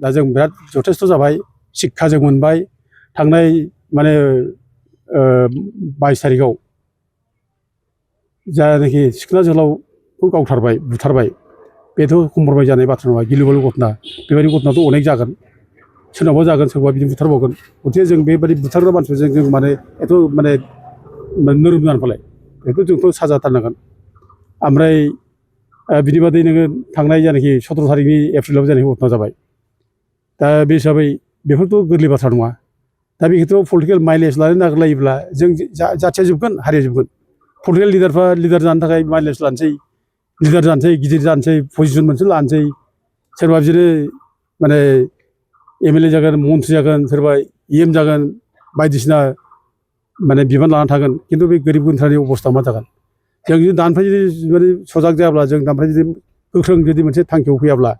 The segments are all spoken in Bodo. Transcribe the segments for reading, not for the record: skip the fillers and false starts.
दा जों बिराद जथेस्थ' जाबाय शिक्षा जों मोनबाय थांनाय माने 22 तारिखआव जायनाखि सिखोना जोहोलावखौ गावथारबाय बुथारबाय बेथ' कम्प्रमाइज जानाय बाथ्रा नङा गिलु बालु घटना बेबायदि घटनाथ' अनेक जागोन सोरनावबा जागोन सोरबा बिदिनो बुथारबावगोन गथिखे जों बेबायदि बुथारग्रा मानसिफोरजों जों माने एथ' माने नोरोम जानानै बेखौ जोंथ' साजा होथारनांगोन ओमफ्राय बिनि बादै नोङो थांनाय जायनाखि 17 तारिखनि एप्रिलाव जानाय घटना जाबाय दा बे हिसाबै बेफोरथ' गोरलै बाथ्रा नङा दा बे खेथ्रआव पलिटिकेल माइलेज लानो नागिरलायोब्ला जों जाथिया जोबगोन हारिया जोबगोन पलिटिकेल लिडारफ्रा लिडार जानो थाखाय माइलेज लानोसै लिडार जानोसै गिदिर जानोसै पजिसन मोनसे लानोसै सोरबा बिदिनो माने MLA जागोन मन्थ्रि जागोन सोरबा EM जागोन बायदिसिना माने बिबान लाना थागोन खिन्थु बे गोरिब गुन्द्रानि अबस्था मा जागोन जों जुदि दानिफ्राय जुदि माने सजाग जायाब्ला जों दानिफ्राय जुदि गोख्रों जुदि मोनसे थांखियाव फैयाब्ला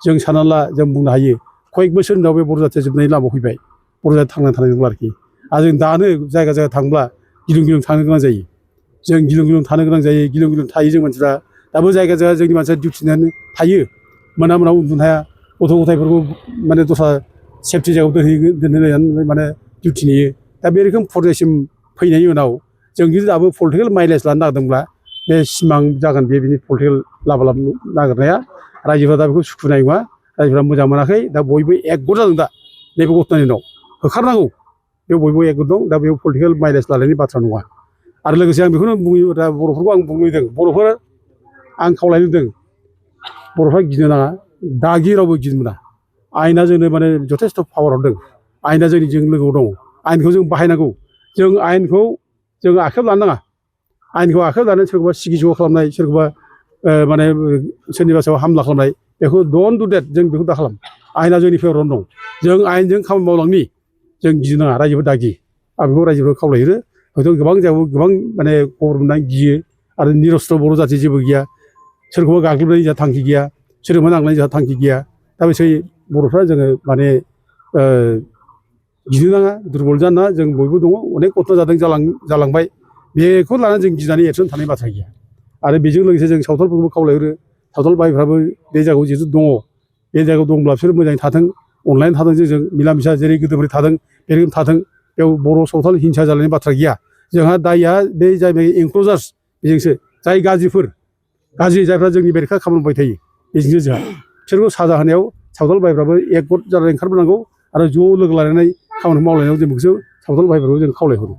जों सानना ला जों बुंनो हायो कयेक बोसोरनि उनाव बे बर' जाथिया जोबनायनि लामायाव फैबाय बर' जाथिया थांनानै थानाय नंला आरोखि आरो जों दानो जायगा जायगा थांब्ला गिलुं गिलुं थानो गोनां जायो जों गिलुं गिलुं थानो गोनां जायो गिलुं गिलुं थायो जों मानसिफ्रा दाबो जायगा जायगा जोंनि मानसिया डिउटिनानै थायो मोना मोनायाव उन्दुनो हाया गथ' गथायफोरखौ माने दस्रा सेफटि जायगायाव दोनहैनानै माने डिउटि नेयो दा बे रोखोम पर्यायसिम फैनायनि उनाव जों जुदि दाबो पलिटिकेल माइलेज लानो नागिरदोंब्ला बे सिमां जागोन बिनि पलिटिकेल लाबा नागिरनाया रायजोफ्रा दा बेखौ सुखुनाय नङा रायजोफ्रा मोजां मोनाखै दा बयबो एकगद जादों दा नैबे घटनानि उनाव होखारनांगौ बे बयबो एकगद दं दा बेयाव पलिटिकेल माइलेज लानायनि बाथ्रा नङा आरो लोगोसे आं बेखौनो बुङो दा बर'फोरखौ आं बुंनो लुबैदों बर'फोर आं खावलायनो लुबैदों बर'फ्रा गिनो नाङा दागि रावबो गिनो मोना आयेना जोंनो माने जथेस्थ' पावाराव दं आयेना जों लोगोआव दङ आयेनखौ जों बाहायनांगौ जों आयेनखौ जों आखायाव लानो नाङा आयेनखौ आखायाव लानानै सोरखौबा सिगि सग खालामनाय सोरखौबा माने सोरनिबा सायाव हामला खालामनाय बेखौ डन्ट डु देट जों बेखौ दा खालाम आयेना जोंनि फेभरावनो दं जों आयेनजों खामानि मावलांनि जों गिनो नाङा रायजोफोर दागि आं बेखौ रायजोफोरखौ खावलायहरो हयथ' गोबां जायगायाव गोबां माने खबर मोननानै गियो आरो निरस्त्र बर' जाथि जेबो गैया सोरखौबा गाग्लोबनायनि जोंहा थांखि गैया सोरखौबा नांनायनि जोंहा थांखि गैया दा बिसोर बर'फ्रा जोङो माने गिनो नाङा दुरबल जानो नाङा जों बयबो दङ अनेक घटना जादों जालांबाय बेखौ लानानै जों गिनानै एक्सन थानाय बाथ्रा गैया आरो बेजों लोगोसे जों सावथालफोरखौबो खावलायहरो सावथाल भाइफ्राबो बे जायगायाव जिहेतु दङ बे जायगायाव दंब्ला बिसोर मोजाङै थाथों अनलायना थाथों जों मिला मिसा जेरै गोदोनिफ्राय थादों बे रोखोम थाथों बेयाव बर' सावथाल हिंसा जालायनायनि बाथ्रा गैया जोंहा दायआ बे जाय एनक्ल'जार्स बेजोंसो जाय गाज्रि जायफ्रा जोंनि बेरेखा खामानि मावबाय थायो बेजोंसो जोंहा बिसोरखौ साजा होनायाव सावथाल भाइफ्राबो एकगद जानानै ओंखारबोनांगौ आरो ज' लोगो लानानै खामानि मावलायनायाव जों बेखौसो सावथाल भाइफोरखौ जों खावलायहरो